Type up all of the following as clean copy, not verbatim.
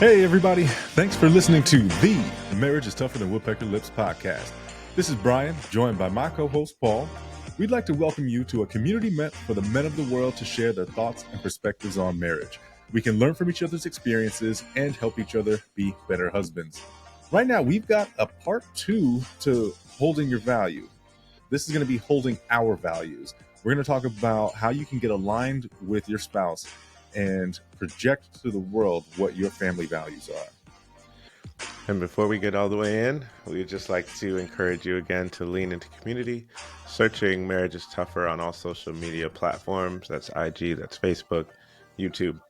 Hey, everybody. Thanks for listening to the Marriage is Tougher Than Woodpecker Lips podcast. This is Brian, joined by my co-host, Paul. We'd like to welcome you to a community meant for the men of the world to share their thoughts and perspectives on marriage. We can learn from each other's experiences and help each other be better husbands. Right now, we've got a part 2 to Holding Your Value. This is going to be Holding Our Values. We're going to talk about how you can get aligned with your spouse and project to the world what your family values are. And before we get all the way in, we would just like to encourage you again to lean into community, searching Marriage is Tougher on all social media platforms. That's IG, that's Facebook, YouTube.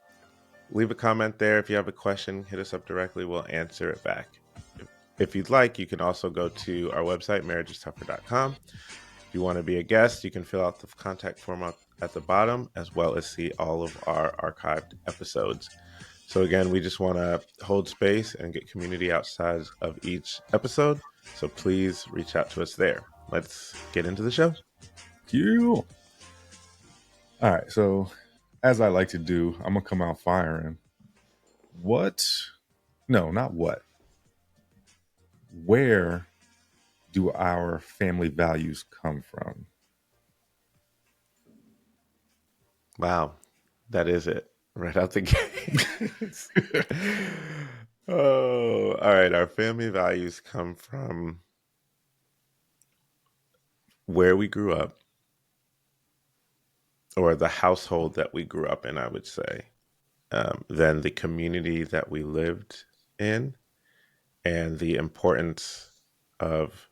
Leave a comment there. If you have a question, hit us up directly. We'll answer it back. If you'd like, you can also go to our website, marriagestougher.com. If you want to be a guest, you can fill out the contact form at the bottom, as well as see all of our archived episodes. So again, we just want to hold space and get community outside of each episode. So please reach out to us there. Let's get into the show. Cool. All right. So as I like to do, I'm going to come out firing. Where do our family values come from? Wow. That is it. Right out the gate. Oh, all right. Our family values come from where we grew up, or the household that we grew up in, I would say, then the community that we lived in, and the importance of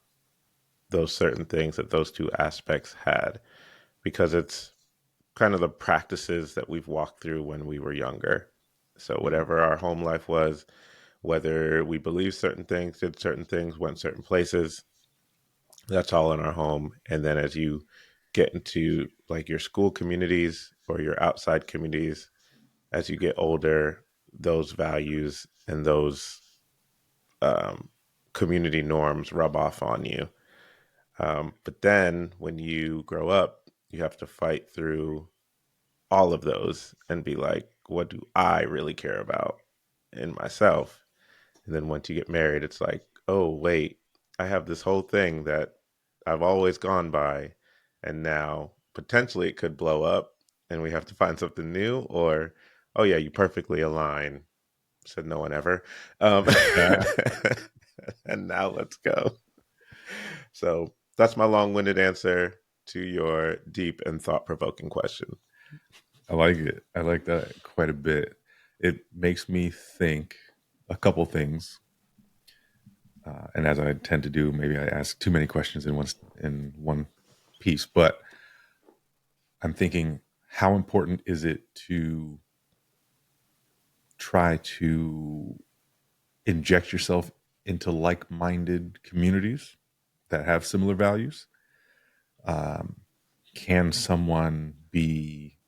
those certain things that those two aspects had, because it's kind of the practices that we've walked through when we were younger. So whatever our home life was, whether we believed certain things, did certain things, went certain places, that's all in our home. And then as you get into like your school communities or your outside communities, as you get older, those values and those community norms rub off on you. But then when you grow up, you have to fight through all of those and be like, what do I really care about in myself? And then once you get married, it's like, oh, wait, I have this whole thing that I've always gone by. And now potentially it could blow up and we have to find something new. Or, oh, yeah, you perfectly align. Said no one ever. And now let's go. So that's my long-winded answer to your deep and thought-provoking question. I like it. I like that quite a bit. It makes me think a couple things. And as I tend to do, maybe I ask too many questions in one piece. But I'm thinking, how important is it to try to inject yourself into like-minded communities that have similar values? Can someone be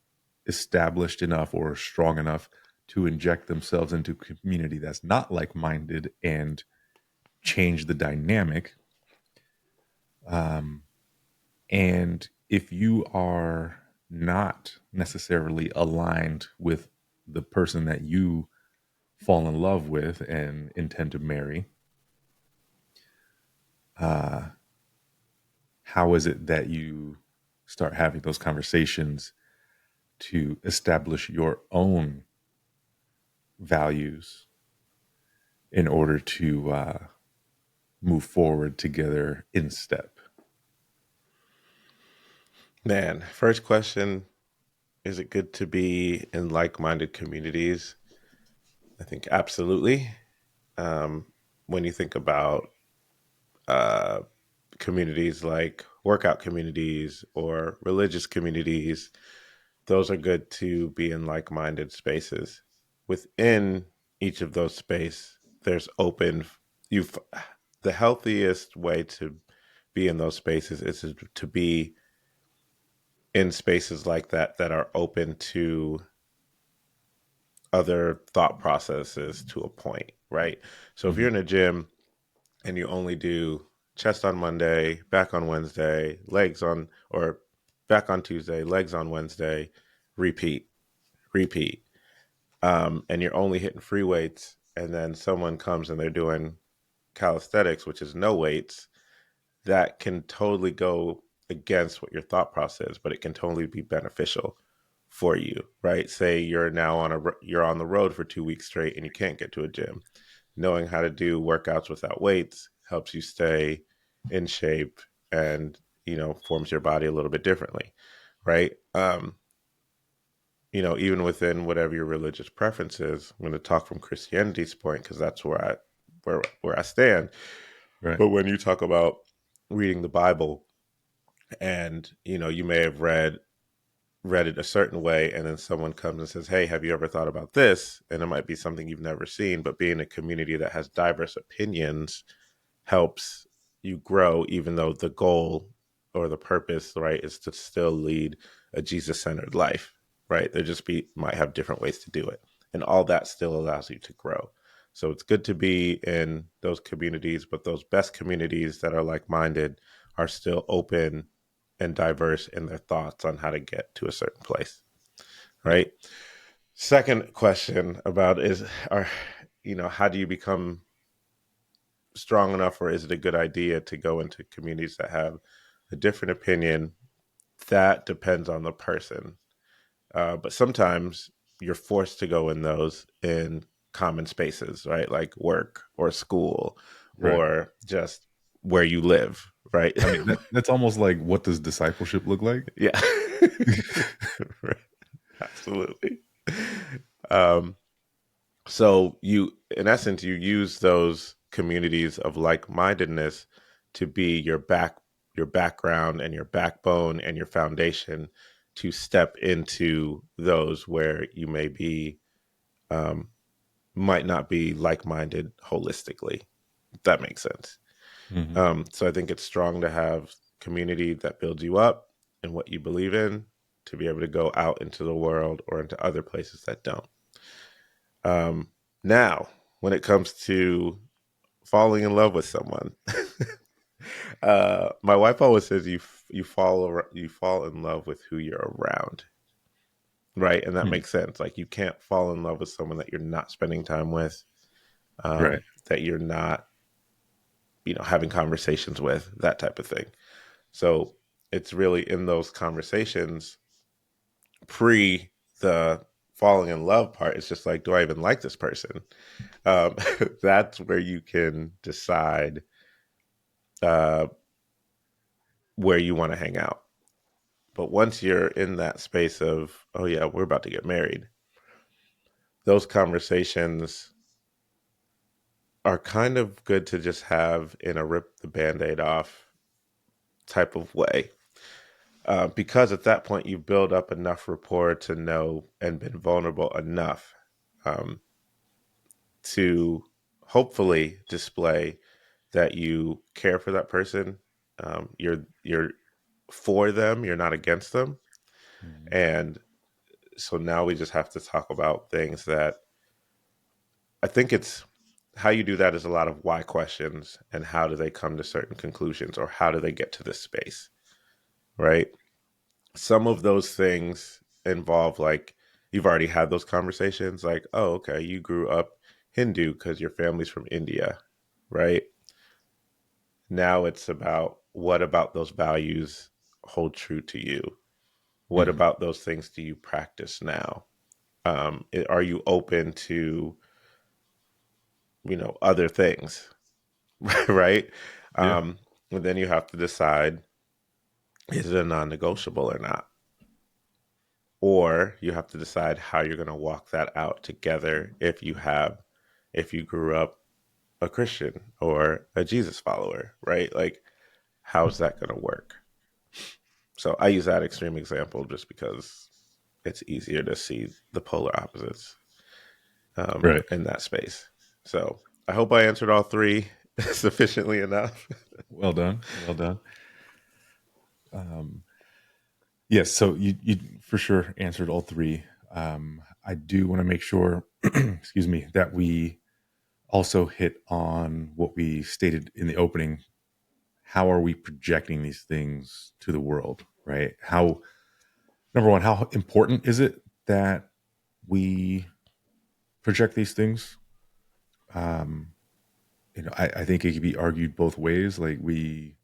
established enough or strong enough to inject themselves into a community that's not like-minded and change the dynamic? And if you are not necessarily aligned with the person that you fall in love with and intend to marry, how is it that you start having those conversations to establish your own values in order to move forward together in step? Man, first question, is it good to be in like-minded communities? I think absolutely. When you think about communities like workout communities or religious communities, those are good to be in like-minded spaces. Within each of those spaces, there's the healthiest way to be in those spaces is to be in spaces like that are open to other thought processes to a point, right? So if you're in a gym and you only do chest on Monday, back on Wednesday, or back on Tuesday, legs on Wednesday, repeat, and you're only hitting free weights and then someone comes and they're doing calisthenics, which is no weights, that can totally go against what your thought process is, but it can totally be beneficial for you, right? Say you're now you're on the road for 2 weeks straight and you can't get to a gym. Knowing how to do workouts without weights helps you stay in shape and, forms your body a little bit differently, right? Even within whatever your religious preference is, I'm going to talk from Christianity's point because that's where I stand. Right. But when you talk about reading the Bible, and you may have read it a certain way, and then someone comes and says, hey, have you ever thought about this? And it might be something you've never seen, but being a community that has diverse opinions helps you grow, even though the goal or the purpose, right, is to still lead a Jesus-centered life, right? Might have different ways to do it, and all that still allows you to grow. So it's good to be in those communities, but those best communities that are like-minded are still open and diverse in their thoughts on how to get to a certain place, Yeah. right? Second question about how do you become strong enough, or is it a good idea to go into communities that have a different opinion? That depends on the person. But sometimes you're forced to go in those in common spaces, right? Like work or school Right. or just where you live, right? I mean, that's almost like, what does discipleship look like? Yeah. Right. Absolutely. Um, so in essence, you use those communities of like-mindedness to be your background and your backbone and your foundation to step into those where you um, might not be like-minded holistically. If that makes sense. Hmm. So I think it's strong to have community that builds you up in what you believe in, to be able to go out into the world or into other places that don't. Now, when it comes to falling in love with someone, my wife always says you fall in love with who you're around, right? And that Hmm. makes sense. Like you can't fall in love with someone that you're not spending time with, Right. that you're not, having conversations with, that type of thing. So it's really in those conversations pre the falling in love part. It's just like, do I even like this person? Um, that's where you can decide uh, where you want to hang out. But once you're in that space of, oh yeah, we're about to get married, those conversations are kind of good to just have in a rip the band-aid off type of way. Because at that point you build up enough rapport to know and been vulnerable enough um, to hopefully display that you care for that person. You're for them. You're not against them. Mhm. And so now we just have to talk about things that I think it's how you do that is a lot of why questions and how do they come to certain conclusions or how do they get to this space, right? Some of those things involve like you've already had those conversations like, oh, okay, you grew up Hindu because your family's from India, right? Now it's about what about those values hold true to you? What Mhm. about those things do you practice now? Are you open to, other things, right? Yeah. And then you have to decide, is it a non-negotiable or not? Or you have to decide how you're going to walk that out together if you grew up a Christian or a Jesus follower, right? Like, how's that going to work? So I use that extreme example just because it's easier to see the polar opposites Right. in that space. So I hope I answered all three sufficiently enough. Well done. Well done. Um, yes. So you for sure answered all three. I do want to make sure, excuse me, that we also hit on what we stated in the opening. How are we projecting these things to the world? Right. How, number one, how important is it that we project these things um, I think it could be argued both ways. Like we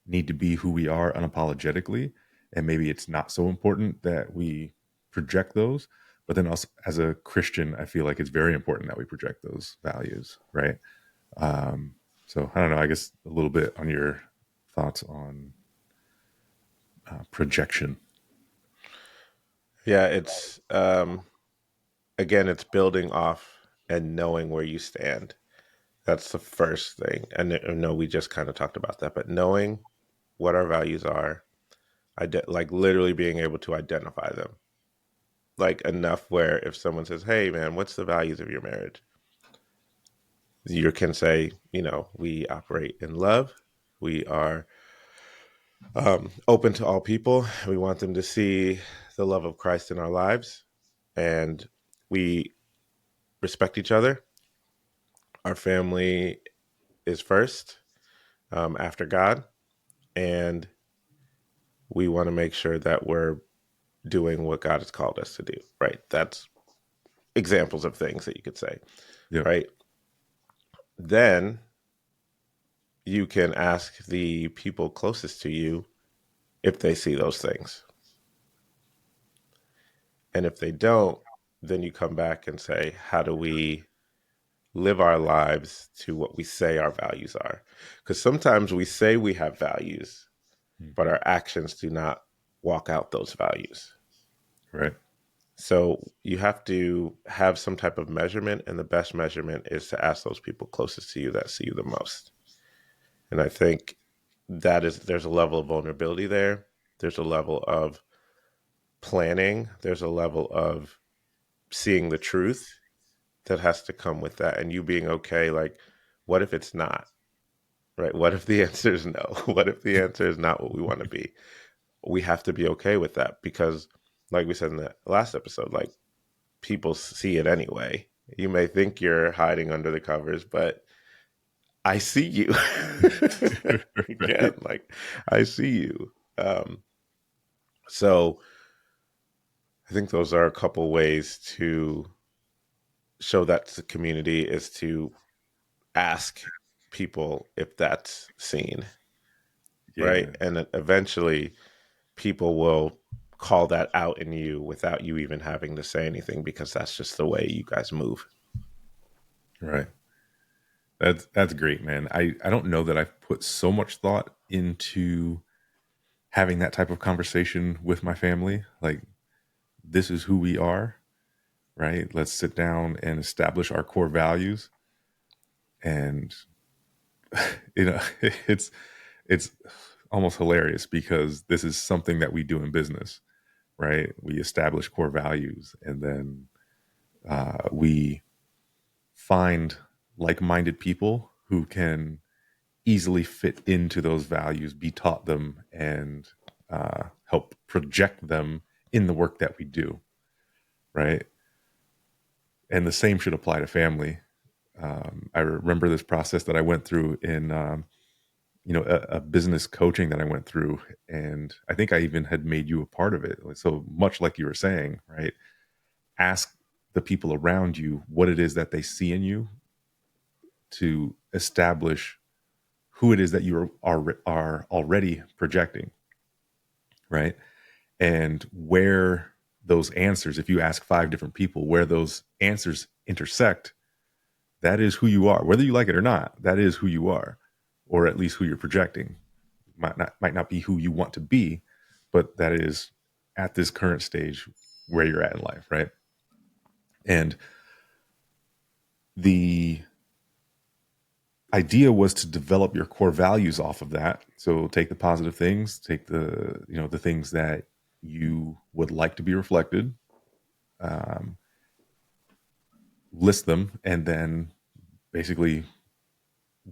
need to be who we are unapologetically, and maybe it's not so important that we project those. But then also, as a Christian, I feel like it's very important that we project those values, right? Um, so I don't know. I guess a little bit on your thoughts on projection. Yeah, it's again, it's building off and knowing where you stand. That's the first thing. And I know we just kind of talked about that, but knowing what our values are, like literally being able to identify them, like enough where if someone says, "Hey, man, what's the values of your marriage?" You can say, we operate in love. We are open to all people. We want them to see the love of Christ in our lives, and we respect each other. Our family is first, after God, and we want to make sure that we're doing what God has called us to do. Right? That's examples of things that you could say. Yep. Right? Then you can ask the people closest to you if they see those things. And if they don't, then you come back and say, how do we live our lives to what we say our values are? Because sometimes we say we have values, but Mhm. our actions do not walk out those values. Right. So you have to have some type of measurement, and the best measurement is to ask those people closest to you that see you the most. And I think there's a level of vulnerability there. There's a level of planning. There's a level of seeing the truth that has to come with that, and you being okay. Like, what if it's not right? What if the answer is no? What if the answer is not what we want to be? We have to be okay with that because, like we said in the last episode, like people see it anyway. You may think you're hiding under the covers, but I see you. Again, Right. like I see you. So I think those are a couple ways to show that to the community is to ask people if that's seen, right? Yeah. And then eventually people will call that out in you without you even having to say anything because that's just the way you guys move. Right. That's great, man. I don't know that I've put so much thought into having that type of conversation with my family. Like, this is who we are, right? Let's sit down and establish our core values. And you know, it's it's almost hilarious because this is something that we do in business, right? We establish core values, and then we find like-minded people who can easily fit into those values, be taught them, and help project them in the work that we do, right? And the same should apply to family. I remember this process that I went through in, a business coaching that I went through, and I think I even had made you a part of it. So much like you were saying, right? Ask the people around you what it is that they see in you to establish who it is that are already projecting, right? And where those answers, if you ask 5 different people where those answers intersect, that is who you are. Whether you like it or not, that is who you are, or at least who you're projecting. Might not be who you want to be, but that is at this current stage where you're at in life, right? And the idea was to develop your core values off of that. So take the positive things, take the things that you would like to be reflected, um, list them, and then basically,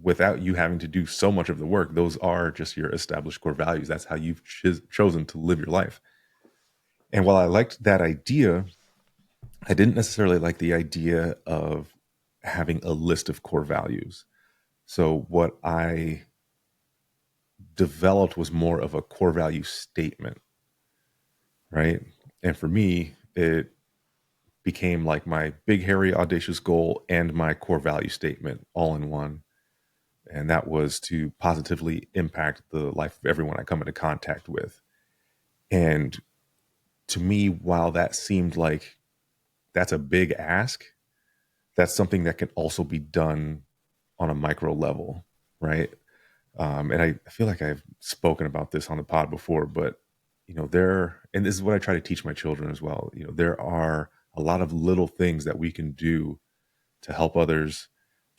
without you having to do so much of the work, those are just your established core values. That's how you've chosen to live your life. And while I liked that idea, I didn't necessarily like the idea of having a list of core values. So what I developed was more of a core value statement, right? And for me, it became like my big, hairy, audacious goal and my core value statement all in one. And that was to positively impact the life of everyone I come into contact with. And to me, while that seemed like that's a big ask, that's something that can also be done on a micro level, right? And I feel like I've spoken about this on the pod before, but and this is what I try to teach my children as well. There are a lot of little things that we can do to help others,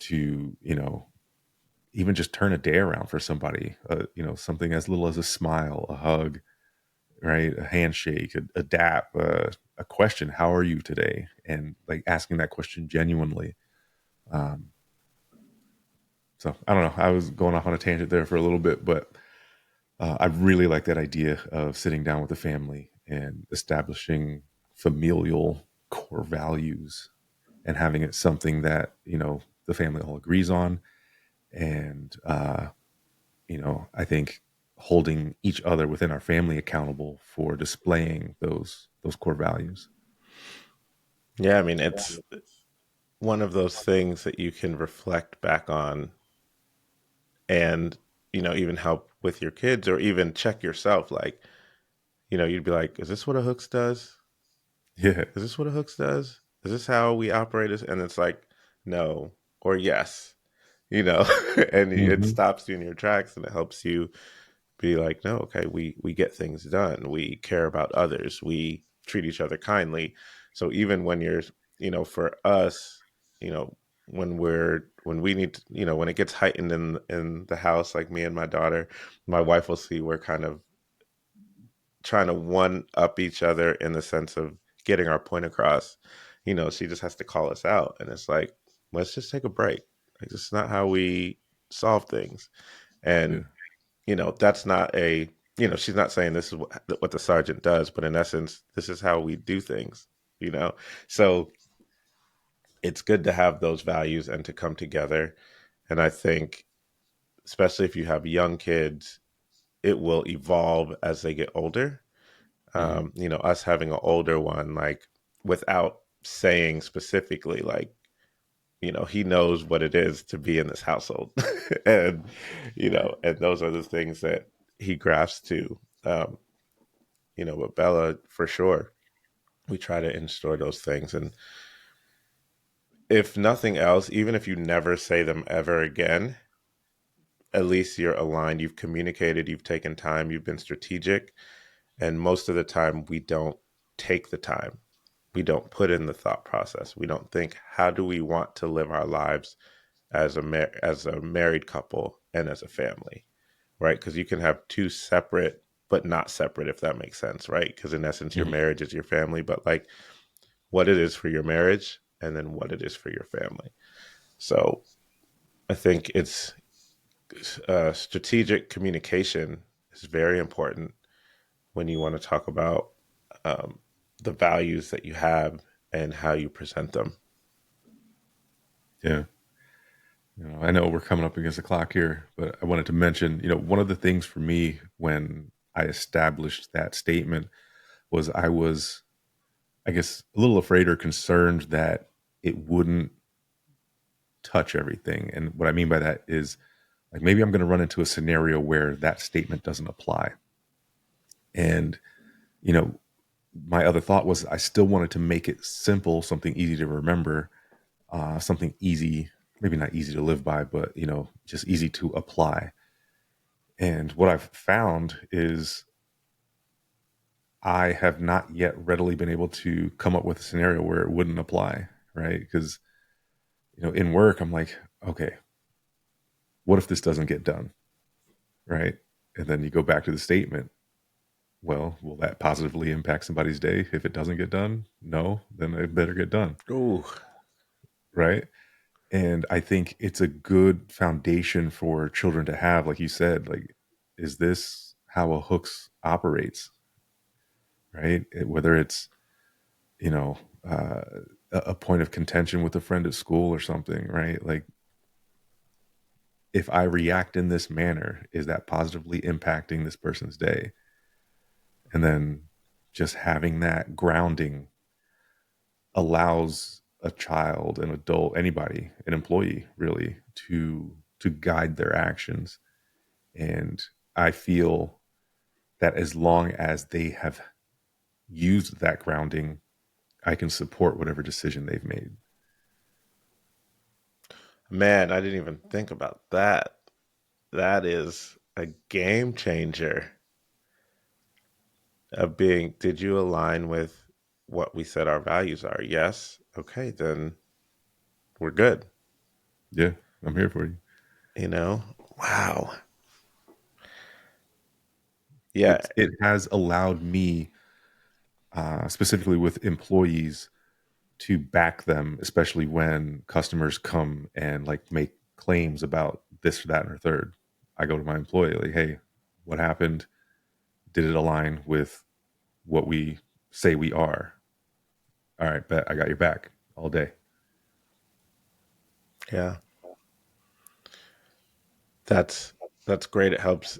to even just turn a day around for somebody. Something as little as a smile, a hug, right, a handshake, a dap, a question, "How are you today?" And like asking that question genuinely. Um, so I don't know. I was going off on a tangent there for a little bit, but I really like that idea of sitting down with the family and establishing familial core values and having it something that the family all agrees on. And I think holding each other within our family accountable for displaying those core values. Yeah, I mean, it's one of those things that you can reflect back on and, even help with your kids or even check yourself. Like, you'd be like, is this what a hooks does? Yeah. Is this what a hooks does? Is this how we operate? And it's like, no, or yes, and it Hmm. stops you in your tracks and it helps you be like, no, okay, we get things done. We care about others. We treat each other kindly. So even when you're, for us, you know, when we need to, when it gets heightened in the house, like me and my daughter, my wife will see we're kind of trying to one up each other in the sense of getting our point across. She just has to call us out, and it's like, let's just take a break. Like, this is not how we solve things. Yeah. And that's not a, she's not saying this is what the sergeant does, but in essence, this is how we do things, you know? So it's good to have those values and to come together. And I think, especially if you have young kids, it will evolve as they get older. Hmm. Us having an older one, like without saying specifically, like, he knows what it is to be in this household. and, and those are the things that he grasps to. Um, with Bella, for sure, we try to instore those things. And if nothing else, even if you never say them ever again, at least you're aligned, you've communicated, you've taken time, you've been strategic. And most of the time, we don't take the time. We don't put in the thought process. We don't think, how do we want to live our lives as a married couple and as a family, right? Because you can have two separate but not separate, if that makes sense, right? Because in essence, your Hmm. marriage is your family, but like what it is for your marriage and then what it is for your family. So I think it's strategic communication is very important when you want to talk about um, the values that you have and how you present them. Yeah. I know we're coming up against the clock here, but I wanted to mention, one of the things for me when I established that statement was I was, I guess, a little afraid or concerned that it wouldn't touch everything. And what I mean by that is like maybe I'm going to run into a scenario where that statement doesn't apply. And, you know, my other thought was I still wanted to make it simple, something easy to remember, something easy, maybe not easy to live by, but, just easy to apply. And what I've found is I have not yet readily been able to come up with a scenario where it wouldn't apply, right? Because, in work, I'm like, okay, what if this doesn't get done, right? And then you go back to the statement. Well, will that positively impact somebody's day if it doesn't get done? No, then it better get done, Ooh, right? And I think it's a good foundation for children to have, like you said, like, is this how a hooks operates, right? Whether it's, you know, uh, a point of contention with a friend at school or something, right? Like, if I react in this manner, is that positively impacting this person's day? And then just having that grounding allows a child, an adult, anybody, an employee really to guide their actions. And I feel that as long as they have used that grounding, I can support whatever decision they've made. Man, I didn't even think about that. That is a game changer of being, did you align with what we said our values are? Yes. Okay, then we're good. Yeah, I'm here for you. You know? Wow. Yeah. It has allowed me, specifically with employees, to back them, especially when customers come and like make claims about this or that or third. I go to my employee like, "Hey, what happened? Did it align with what we say we are? All right, bet I got your back all day." Yeah. That's that's great. It helps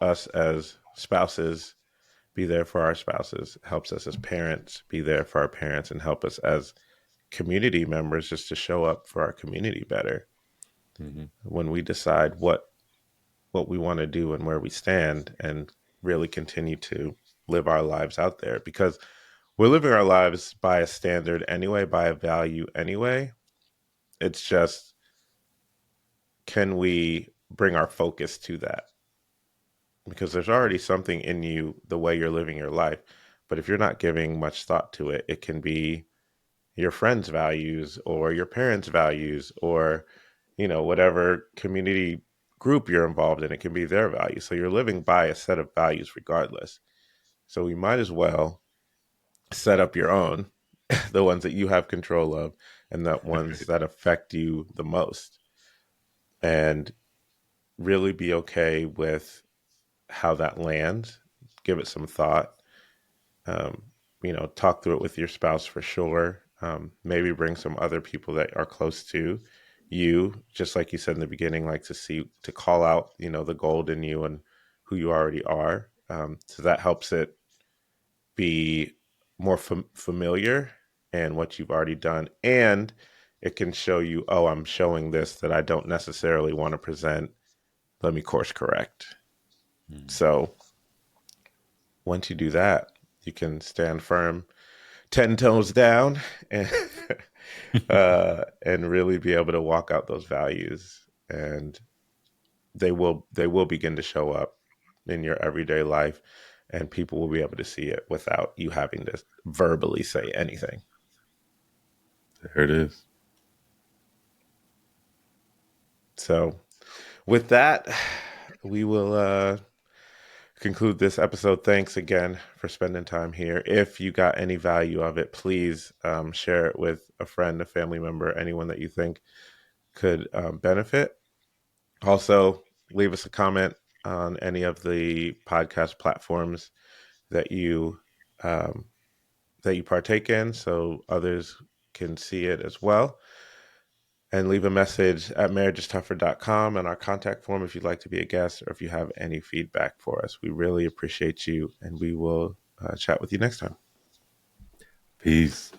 us as spouses be there for our spouses, helps us as parents be there for our parents, and help us as community members just to show up for our community better Hmm. when we decide what we want to do and where we stand, and really continue to live our lives out there, because we're living our lives by a standard anyway, by a value anyway. It's just, can we bring our focus to that? Because there's already something in you, the way you're living your life. But if you're not giving much thought to it, it can be your friends' values or your parents' values, or, whatever community group you're involved in, it can be their values. So you're living by a set of values regardless. So we might as well set up your own, the ones that you have control of, and the ones that affect you the most, and really be okay with how that lands. Give it some thought. Um, talk through it with your spouse for sure. Maybe bring some other people that are close to you, just like you said in the beginning, like to call out, the gold in you and who you already are. So that helps it be more familiar and what you've already done. And it can show you, oh, I'm showing this that I don't necessarily want to present. Let me course correct. Mm. So once you do that, you can stand firm, 10 toes down, and and really be able to walk out those values, and they will begin to show up in your everyday life, and people will be able to see it without you having to verbally say anything. There it is. So with that, we will conclude this episode. Thanks again for spending time here. If you got any value of it, please share it with a friend, a family member, anyone that you think could benefit. Also, leave us a comment on any of the podcast platforms that you um, that you partake in, so others can see it as well. And leave a message at marriagestougher.com and our contact form if you'd like to be a guest, or if you have any feedback for us. We really appreciate you, and we will chat with you next time. Peace.